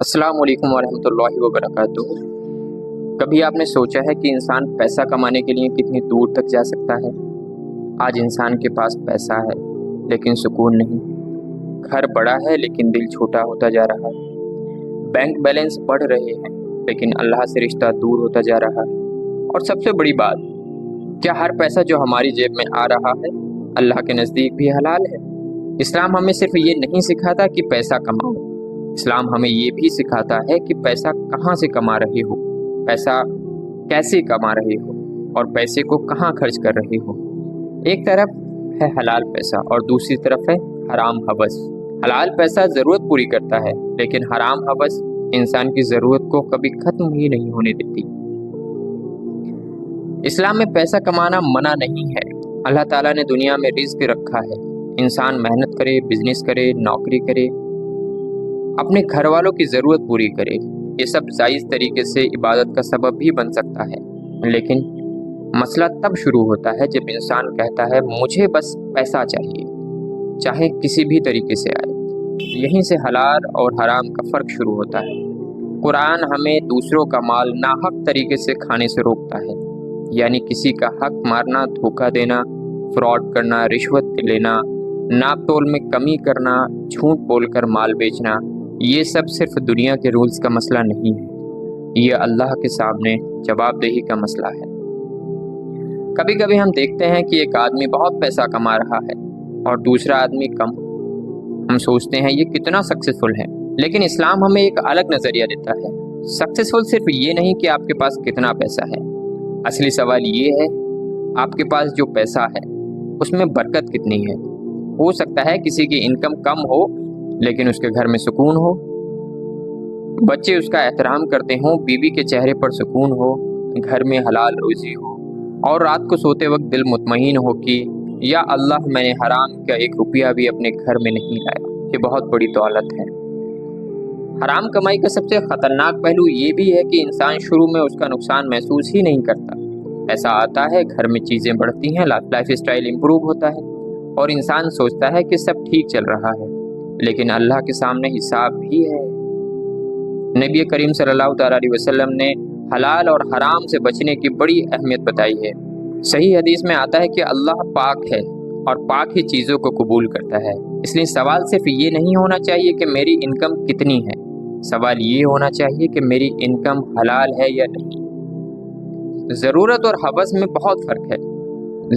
अस्सलाम वालेकुम वरहमतुल्लाहि वबरकातुहू। कभी आपने सोचा है कि इंसान पैसा कमाने के लिए कितनी दूर तक जा सकता है? आज इंसान के पास पैसा है लेकिन सुकून नहीं, घर बड़ा है लेकिन दिल छोटा होता जा रहा है, बैंक बैलेंस बढ़ रहे हैं लेकिन अल्लाह से रिश्ता दूर होता जा रहा है। और सबसे बड़ी बात, क्या हर पैसा जो हमारी जेब में आ रहा है अल्लाह के नज़दीक भी हलाल है? इस्लाम हमें सिर्फ ये नहीं सिखाता कि पैसा कमाओ, इस्लाम हमें ये भी सिखाता है कि पैसा कहाँ से कमा रहे हो, पैसा कैसे कमा रहे हो और पैसे को कहाँ खर्च कर रहे हो। एक तरफ है हलाल पैसा और दूसरी तरफ है हराम हवस। हलाल पैसा ज़रूरत पूरी करता है लेकिन हराम हवस इंसान की ज़रूरत को कभी ख़त्म ही नहीं होने देती। इस्लाम में पैसा कमाना मना नहीं है। अल्लाह ताला ने दुनिया में रिज़्क रखा है, इंसान मेहनत करे, बिजनेस करे, नौकरी करे, अपने घर वालों की ज़रूरत पूरी करे। ये सब जायज़ तरीके से इबादत का सबब भी बन सकता है, लेकिन मसला तब शुरू होता है जब इंसान कहता है मुझे बस पैसा चाहिए, चाहे किसी भी तरीके से आए। यहीं से हलाल और हराम का फ़र्क शुरू होता है। कुरान हमें दूसरों का माल नाहक तरीके से खाने से रोकता है, यानी किसी का हक मारना, धोखा देना, फ्रॉड करना, रिश्वत लेना, नाप तोल में कमी करना, झूठ बोलकर माल बेचना। ये सब सिर्फ दुनिया के रूल्स का मसला नहीं है, ये अल्लाह के सामने जवाबदेही का मसला है। कभी कभी हम देखते हैं कि एक आदमी बहुत पैसा कमा रहा है और दूसरा आदमी कम। हम सोचते हैं ये कितना सक्सेसफुल है, लेकिन इस्लाम हमें एक अलग नज़रिया देता है। सक्सेसफुल सिर्फ ये नहीं कि आपके पास कितना पैसा है, असली सवाल ये है आपके पास जो पैसा है उसमें बरकत कितनी है। हो सकता है किसी की इनकम कम हो लेकिन उसके घर में सुकून हो, बच्चे उसका एहतराम करते हों, बीवी के चेहरे पर सुकून हो, घर में हलाल रोजी हो और रात को सोते वक्त दिल मुतमईन हो कि या अल्लाह मैंने हराम का एक रुपया भी अपने घर में नहीं लाया। ये बहुत बड़ी दौलत है। हराम कमाई का सबसे ख़तरनाक पहलू ये भी है कि इंसान शुरू में उसका नुकसान महसूस ही नहीं करता। ऐसा आता है, घर में चीज़ें बढ़ती हैं, लाइफ स्टाइल इम्प्रूव होता है और इंसान सोचता है कि सब ठीक चल रहा है, लेकिन अल्लाह के सामने हिसाब भी है। नबी करीम सल्लल्लाहु अलैहि वसल्लम ने हलाल और हराम से बचने की बड़ी अहमियत बताई है। सही हदीस में आता है कि अल्लाह पाक है और पाक ही चीज़ों को कबूल करता है। इसलिए सवाल सिर्फ ये नहीं होना चाहिए कि मेरी इनकम कितनी है, सवाल ये होना चाहिए कि मेरी इनकम हलाल है या नहीं। ज़रूरत और हवस में बहुत फ़र्क है।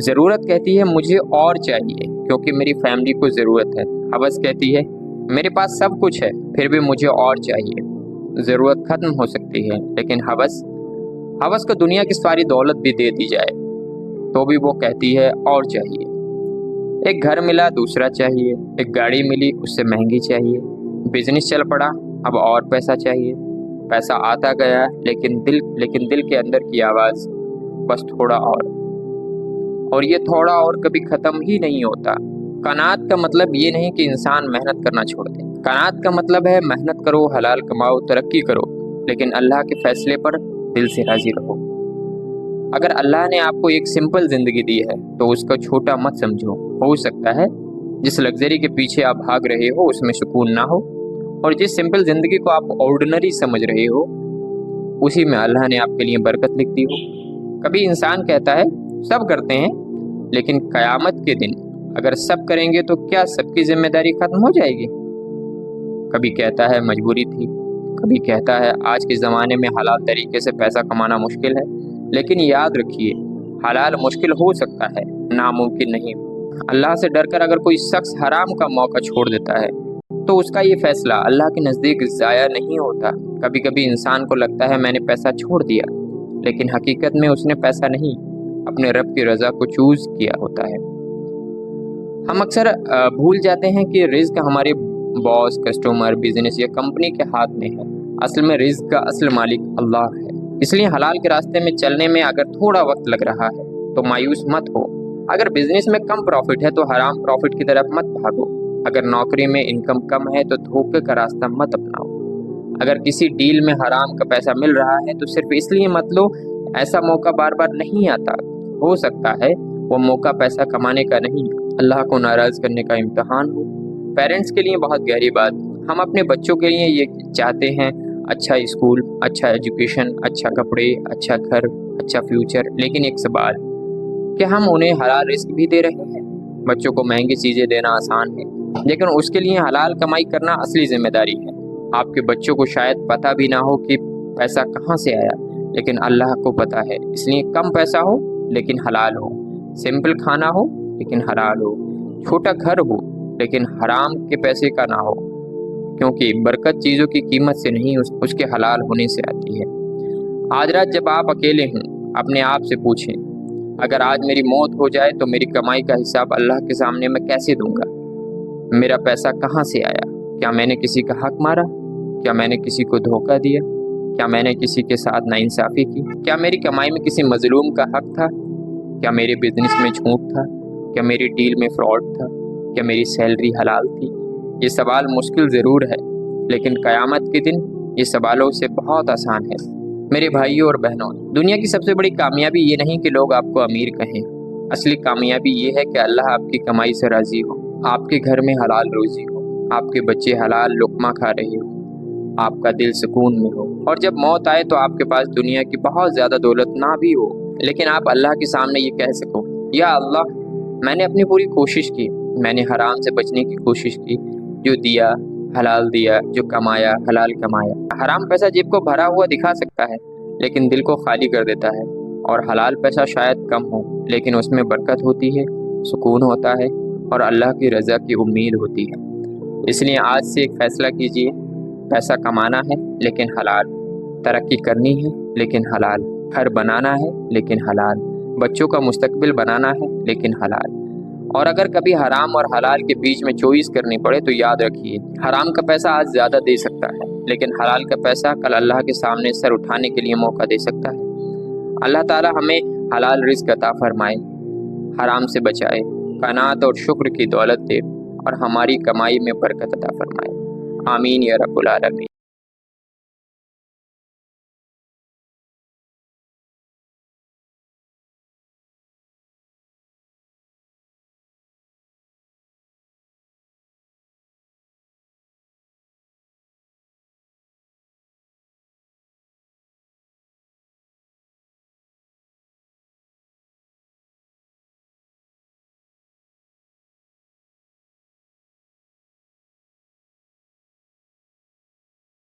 ज़रूरत कहती है मुझे और चाहिए क्योंकि मेरी फैमिली को ज़रूरत है। हवस कहती है मेरे पास सब कुछ है फिर भी मुझे और चाहिए। ज़रूरत ख़त्म हो सकती है लेकिन हवस को दुनिया की सारी दौलत भी दे दी जाए तो भी वो कहती है और चाहिए। एक घर मिला दूसरा चाहिए, एक गाड़ी मिली उससे महंगी चाहिए, बिजनेस चल पड़ा अब और पैसा चाहिए। पैसा आता गया लेकिन दिल के अंदर की आवाज़ बस थोड़ा और ये थोड़ा और कभी ख़त्म ही नहीं होता। कनात का मतलब ये नहीं कि इंसान मेहनत करना छोड़ दे। कनात का मतलब है मेहनत करो, हलाल कमाओ, तरक्की करो, लेकिन अल्लाह के फैसले पर दिल से राज़ी रहो। अगर अल्लाह ने आपको एक सिंपल ज़िंदगी दी है तो उसको छोटा मत समझो। हो सकता है जिस लग्जरी के पीछे आप भाग रहे हो उसमें सुकून ना हो, और जिस सिंपल ज़िंदगी को आप ऑर्डिनरी समझ रहे हो उसी में अल्लाह ने आपके लिए बरकत लिख दी हो। कभी इंसान कहता है सब करते हैं, लेकिन क़यामत के दिन अगर सब करेंगे तो क्या सबकी जिम्मेदारी खत्म हो जाएगी? कभी कहता है मजबूरी थी, कभी कहता है आज के ज़माने में हलाल तरीके से पैसा कमाना मुश्किल है। लेकिन याद रखिए, हलाल मुश्किल हो सकता है, नामुमकिन नहीं। अल्लाह से डरकर अगर कोई शख्स हराम का मौका छोड़ देता है तो उसका ये फैसला अल्लाह के नज़दीक ज़ाया नहीं होता। कभी कभी इंसान को लगता है मैंने पैसा छोड़ दिया, लेकिन हकीकत में उसने पैसा नहीं, अपने रब की रज़ा को चूज़ किया होता है। हम अक्सर भूल जाते हैं कि रिज़्क हमारे बॉस, कस्टमर, बिजनेस या कंपनी के हाथ में है। असल में रिज़्क का असल मालिक अल्लाह है। इसलिए हलाल के रास्ते में चलने में अगर थोड़ा वक्त लग रहा है तो मायूस मत हो। अगर बिजनेस में कम प्रॉफिट है तो हराम प्रॉफिट की तरफ मत भागो। अगर नौकरी में इनकम कम है तो धोखे का रास्ता मत अपनाओ। अगर किसी डील में हराम का पैसा मिल रहा है तो सिर्फ इसलिए मत लो, ऐसा मौका बार बार नहीं आता। हो सकता है वो मौका पैसा कमाने का नहीं, अल्लाह को नाराज़ करने का इम्तहान हो। पेरेंट्स के लिए बहुत गहरी बात, हम अपने बच्चों के लिए ये चाहते हैं अच्छा स्कूल, अच्छा एजुकेशन, अच्छा कपड़े, अच्छा घर, अच्छा फ्यूचर, लेकिन एक सवाल, क्या हम उन्हें हलाल रिस्क भी दे रहे हैं? बच्चों को महंगी चीज़ें देना आसान है, लेकिन उसके लिए हलाल कमाई करना असली जिम्मेदारी है। आपके बच्चों को शायद पता भी ना हो कि पैसा कहाँ से आया, लेकिन अल्लाह को पता है। इसलिए कम पैसा हो लेकिन हलाल हो, सिंपल खाना हो लेकिन हलाल हो, छोटा घर हो लेकिन हराम के पैसे का ना हो, क्योंकि बरकत चीज़ों की कीमत से नहीं उसके हलाल होने से आती है। आज रात जब आप अकेले हों, अपने आप से पूछें, अगर आज मेरी मौत हो जाए तो मेरी कमाई का हिसाब अल्लाह के सामने मैं कैसे दूंगा? मेरा पैसा कहाँ से आया? क्या मैंने किसी का हक मारा? क्या मैंने किसी को धोखा दिया? क्या मैंने किसी के साथ नाइंसाफ़ी की? क्या मेरी कमाई में किसी मजलूम का हक था? क्या मेरे बिजनेस में झूठ था? क्या मेरी डील में फ्रॉड था? क्या मेरी सैलरी हलाल थी? ये सवाल मुश्किल ज़रूर है, लेकिन क़यामत के दिन ये सवालों से बहुत आसान है। मेरे भाइयों और बहनों, दुनिया की सबसे बड़ी कामयाबी ये नहीं कि लोग आपको अमीर कहें। असली कामयाबी ये है कि अल्लाह आपकी कमाई से राज़ी हो, आपके घर में हलाल रोज़ी हो, आपके बच्चे हलाल लुक़मा खा रहे हो, आपका दिल सुकून में हो, और जब मौत आए तो आपके पास दुनिया की बहुत ज़्यादा दौलत ना भी हो, लेकिन आप अल्लाह के सामने ये कह सको, या अल्लाह, मैंने अपनी पूरी कोशिश की, मैंने हराम से बचने की कोशिश की, जो दिया हलाल दिया, जो कमाया हलाल कमाया। हराम पैसा जेब को भरा हुआ दिखा सकता है, लेकिन दिल को खाली कर देता है, और हलाल पैसा शायद कम हो, लेकिन उसमें बरकत होती है, सुकून होता है, और अल्लाह की रज़ा की उम्मीद होती है। इसलिए आज से एक फ़ैसला कीजिए, पैसा कमाना है लेकिन हलाल, तरक्की करनी है लेकिन हलाल, घर बनाना है लेकिन हलाल, बच्चों का मुस्तकबिल बनाना है लेकिन हलाल। और अगर कभी हराम और हलाल के बीच में चॉइस करनी पड़े तो याद रखिए, हराम का पैसा आज ज़्यादा दे सकता है, लेकिन हलाल का पैसा कल अल्लाह के सामने सर उठाने के लिए मौका दे सकता है। अल्लाह ताला हमें हलाल रिज़्क अता फरमाए, हराम से बचाए, क़नाअत और शुक्र की दौलत दे, और हमारी कमाई में बरकत अता फरमाए। आमीन या रब्बुल आलमीन।